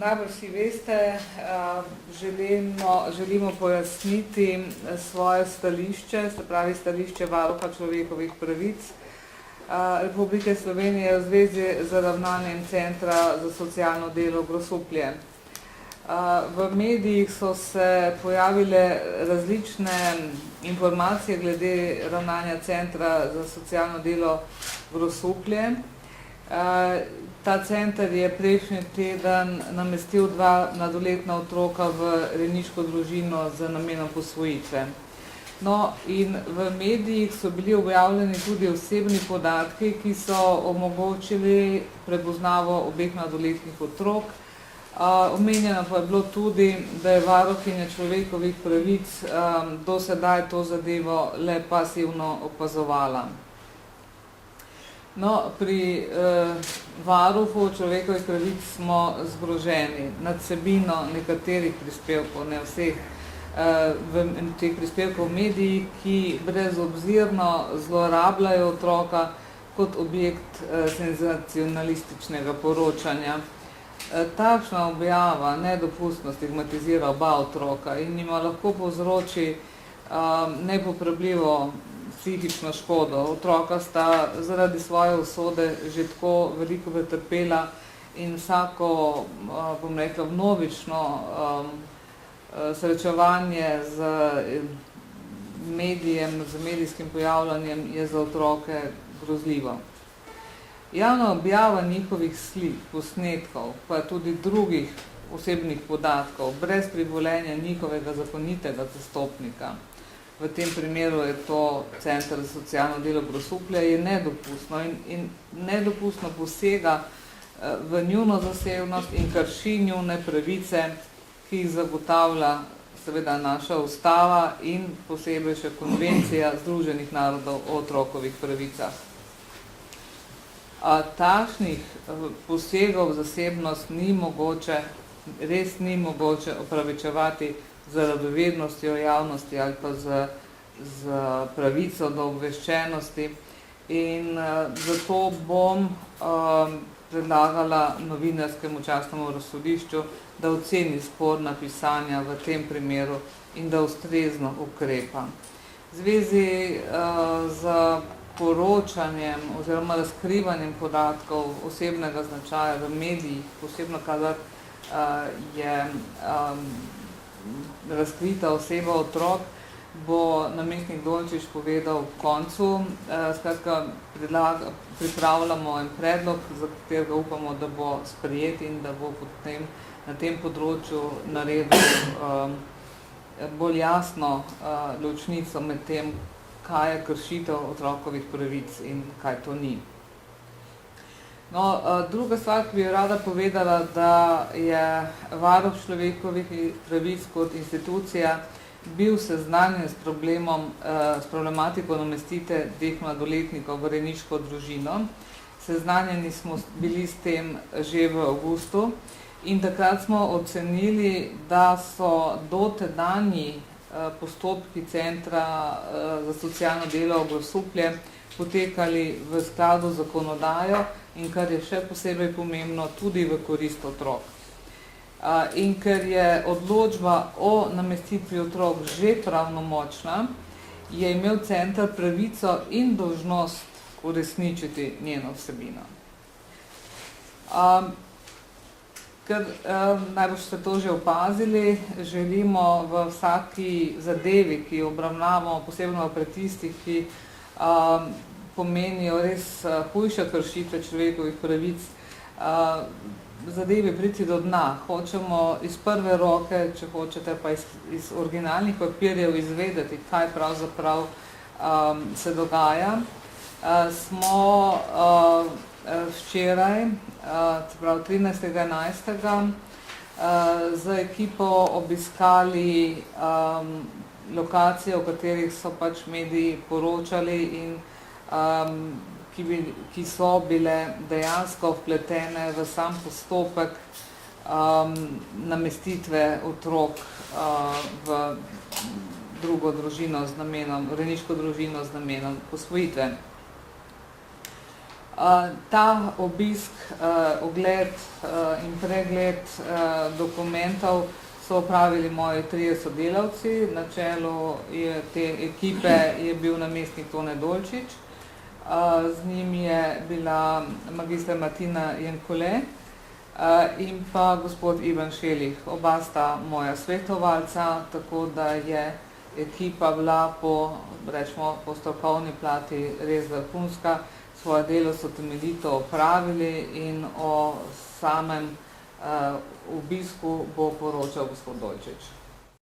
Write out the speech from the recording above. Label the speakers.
Speaker 1: najbolj vsi veste, želimo pojasniti svoje stališče, se pravi stališče Varuha človekovih pravic Republike Slovenije v zvezi z ravnanjem Centra za socialno delo Grosuplje. V medijih so se pojavile različne informacije glede ravnanja Centra za socialno delo Grosuplje. Ta center je prejšnji teden namestil 2 mladoletna otroka v rejniško družino z namenom posvojitve. No, in v medijih so bili objavljeni tudi osebni podatki, ki so omogočili prepoznavo obeh mladoletnih otrok. Omenjeno pa je bilo tudi, da je varuhinja človekovih pravic do sedaj to zadevo le pasivno opazovala. No, pri varuhu človekovih pravic smo zgroženi nad vsebino nekaterih prispevkov, ne vseh, teh prispevkov v medijih, ki brezobzirno zlorabljajo otroka kot objekt senzacionalističnega poročanja. Takšna objava nedopustno stigmatizira oba otroka in jima lahko povzroči nepopravljivo psihično škodo. Otroka sta zaradi svoje usode že tako veliko pretrpela in vsako, bom rekla, vnovično srečevanje z medijem, z medijskim pojavljanjem je za otroke grozljivo. Javna objava njihovih slik, posnetkov, pa tudi drugih osebnih podatkov, brez privoljenja njihovega zakonitega zastopnika, v tem primeru je to Center za socialno delo Grosuplje, je nedopustno in nedopustno posega v njuno zasebnost in krši njune pravice, ki jih zagotavlja seveda naša ustava in posebej še konvencija Združenih narodov o otrokovih pravicah. Takšnih posegov v zasebnost ni mogoče, res ni mogoče opravičevati z radovednostjo javnosti ali pa z pravico do obveščenosti in zato bom predlagala novinarskemu častnemu razsodišču, da oceni sporna pisanja v tem primeru in da ustrezno ukrepa. V zvezi z poročanjem oziroma razkrivanjem podatkov osebnega značaja v medijih, posebno kadar je razkrita oseba otrok, bo namestnik Dončić povedal v koncu. Skratka, pripravljamo en predlog, za katerega upamo, da bo sprejet in da bo potem na tem področju naredil bolj jasno ločnico med tem, kaj je kršitev otrokovih pravic in kaj to ni. No, druga stvar, ki bi rada povedala, da je varuh človekovih pravic kot institucija bil seznanjen s problematiko namestitve 2 mladoletnikov v rejniško družino. Seznanjeni smo bili s tem že v avgustu in takrat smo ocenili, da so dotedanji postopki Centra za socialno delo Grosuplje potekali v skladu z zakonodajo in kar je še posebej pomembno, tudi v korist otrok. In ker je odločba o namestitvi otrok že pravnomočna, je imel center pravico in dolžnost uresničiti njeno vsebino. Ker najbolj ste to že opazili, želimo v vsaki zadevi, ki obravnavamo, posebno pri tistih, ki pomenijo res hujše kršitve človekovih pravic, zadevi priti do dna. Hočemo iz prve roke, če hočete, pa iz originalnih papirjev izvedeti, kaj pravzaprav se dogaja. Smo včeraj, se pravi 13.11. z ekipo obiskali lokacije, o katerih so pač mediji poročali in ki so bile dejansko vpletene v sam postopek namestitve otrok v drugo družino z namenom, rejniško družino z namenom posvojitve. Ta obisk, ogled in pregled dokumentov so opravili moji 3 sodelavci. Na čelu te ekipe je bil namestnik Tone Dolčič, z njim je bila magistra Martina Jenkole in pa gospod Ivan Šelih. Oba sta moja svetovalca, tako da je ekipa bila po strokovni plati res vrhunska. Svoje delo so temeljito opravili in o samem obisku bo poročal gospod Dolčič.